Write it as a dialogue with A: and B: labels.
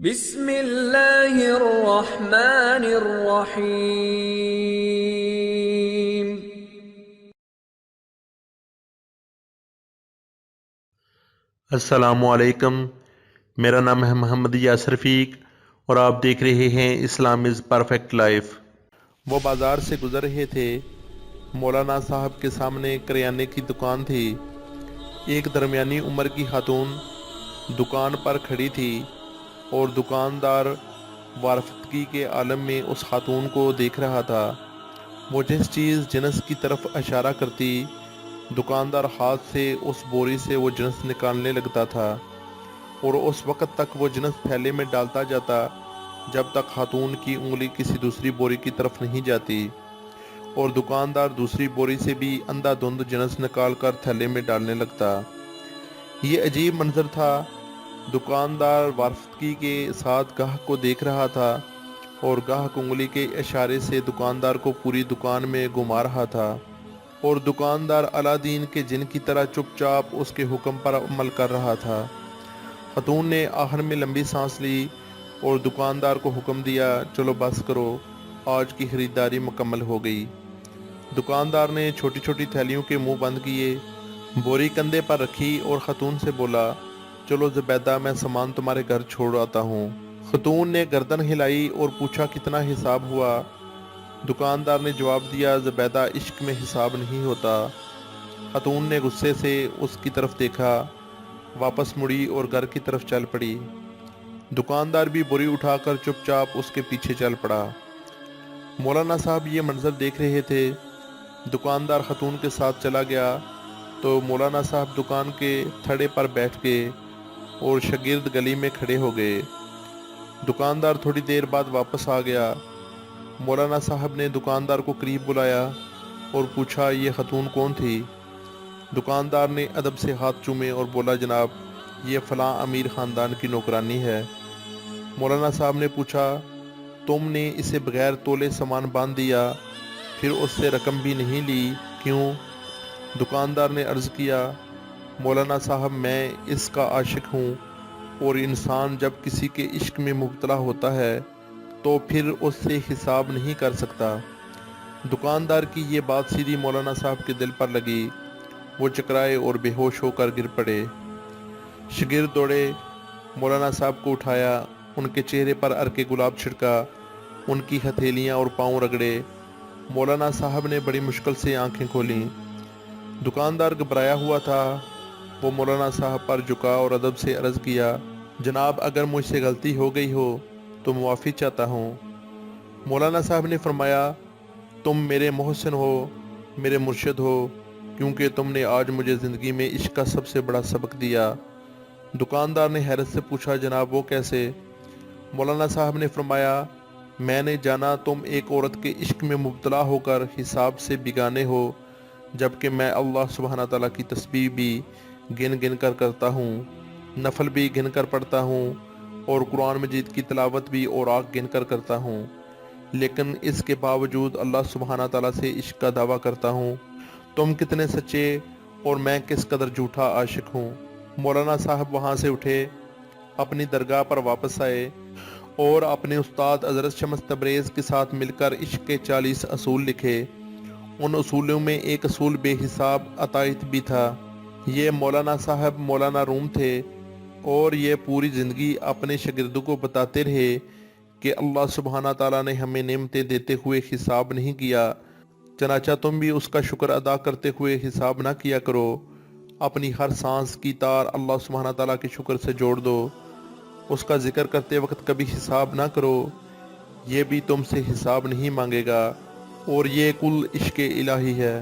A: بسم اللہ الرحمن الرحیم۔
B: السلام علیکم، میرا نام ہے محمد یاسر رفیق اور آپ دیکھ رہے ہیں اسلام از پرفیکٹ لائف۔ وہ بازار سے گزر رہے تھے۔ مولانا صاحب کے سامنے کریانے کی دکان تھی۔ ایک درمیانی عمر کی خاتون دکان پر کھڑی تھی اور دکاندار وارفتگی کے عالم میں اس خاتون کو دیکھ رہا تھا۔ وہ جس چیز جنس کی طرف اشارہ کرتی، دکاندار ہاتھ سے اس بوری سے وہ جنس نکالنے لگتا تھا اور اس وقت تک وہ جنس تھیلے میں ڈالتا جاتا جب تک خاتون کی انگلی کسی دوسری بوری کی طرف نہیں جاتی، اور دکاندار دوسری بوری سے بھی اندھا دھند جنس نکال کر تھیلے میں ڈالنے لگتا۔ یہ عجیب منظر تھا۔ دکاندار وارفتگی کے ساتھ گاہک کو دیکھ رہا تھا اور گاہک انگلی کے اشارے سے دکاندار کو پوری دکان میں گھما رہا تھا، اور دکاندار الادین کے جن کی طرح چپ چاپ اس کے حکم پر عمل کر رہا تھا۔ خاتون نے آخر میں لمبی سانس لی اور دکاندار کو حکم دیا، چلو بس کرو، آج کی خریداری مکمل ہو گئی۔ دکاندار نے چھوٹی چھوٹی تھیلیوں کے منہ بند کیے، بوری کندھے پر رکھی اور خاتون سے بولا، چلو زبیدہ، میں سامان تمہارے گھر چھوڑ آتا ہوں۔ خاتون نے گردن ہلائی اور پوچھا، کتنا حساب ہوا؟ دکاندار نے جواب دیا، زبیدہ، عشق میں حساب نہیں ہوتا۔ خاتون نے غصے سے اس کی طرف دیکھا، واپس مڑی اور گھر کی طرف چل پڑی۔ دکاندار بھی بوری اٹھا کر چپ چاپ اس کے پیچھے چل پڑا۔ مولانا صاحب یہ منظر دیکھ رہے تھے۔ دکاندار خاتون کے ساتھ چلا گیا تو مولانا صاحب دکان کے تھڑے پر بیٹھ گئے اور شاگرد گلی میں کھڑے ہو گئے۔ دکاندار تھوڑی دیر بعد واپس آ گیا۔ مولانا صاحب نے دکاندار کو قریب بلایا اور پوچھا، یہ خاتون کون تھی؟ دکاندار نے ادب سے ہاتھ چومے اور بولا، جناب، یہ فلاں امیر خاندان کی نوکرانی ہے۔ مولانا صاحب نے پوچھا، تم نے اسے بغیر تولے سامان باندھ دیا، پھر اس سے رقم بھی نہیں لی، کیوں؟ دکاندار نے عرض کیا، مولانا صاحب، میں اس کا عاشق ہوں، اور انسان جب کسی کے عشق میں مبتلا ہوتا ہے تو پھر اس سے حساب نہیں کر سکتا۔ دکاندار کی یہ بات سیدھی مولانا صاحب کے دل پر لگی۔ وہ چکرائے اور بے ہوش ہو کر گر پڑے۔ شاگرد دوڑے، مولانا صاحب کو اٹھایا، ان کے چہرے پر عرق گلاب چھڑکا، ان کی ہتھیلیاں اور پاؤں رگڑے۔ مولانا صاحب نے بڑی مشکل سے آنکھیں کھولیں۔ دکاندار گھبرایا ہوا تھا۔ وہ مولانا صاحب پر جھکا اور ادب سے عرض کیا، جناب، اگر مجھ سے غلطی ہو گئی ہو تو معافی چاہتا ہوں۔ مولانا صاحب نے فرمایا، تم میرے محسن ہو، میرے مرشد ہو، کیونکہ تم نے آج مجھے زندگی میں عشق کا سب سے بڑا سبق دیا۔ دکاندار نے حیرت سے پوچھا، جناب، وہ کیسے؟ مولانا صاحب نے فرمایا، میں نے جانا تم ایک عورت کے عشق میں مبتلا ہو کر حساب سے بیگانے ہو، جبکہ میں اللہ سبحانہ تعالیٰ کی تسبیح بھی گن گن کر کرتا ہوں، نفل بھی گن کر پڑھتا ہوں، اور قرآن مجید کی تلاوت بھی اوراق گن کر کرتا ہوں، لیکن اس کے باوجود اللہ سبحانہ تعالیٰ سے عشق کا دعویٰ کرتا ہوں۔ تم کتنے سچے اور میں کس قدر جھوٹا عاشق ہوں۔ مولانا صاحب وہاں سے اٹھے، اپنی درگاہ پر واپس آئے اور اپنے استاد حضرت شمس تبریز کے ساتھ مل کر عشق کے 40 اصول لکھے۔ ان اصولوں میں ایک اصول بے حساب عطائیت بھی تھا۔ یہ مولانا صاحب مولانا روم تھے اور یہ پوری زندگی اپنے شاگردوں کو بتاتے رہے کہ اللہ سبحانہ تعالیٰ نے ہمیں نعمتیں دیتے ہوئے حساب نہیں کیا، چنانچہ تم بھی اس کا شکر ادا کرتے ہوئے حساب نہ کیا کرو۔ اپنی ہر سانس کی تار اللہ سبحانہ تعالیٰ کے شکر سے جوڑ دو۔ اس کا ذکر کرتے وقت کبھی حساب نہ کرو، یہ بھی تم سے حساب نہیں مانگے گا، اور یہ کل عشق الہی ہے۔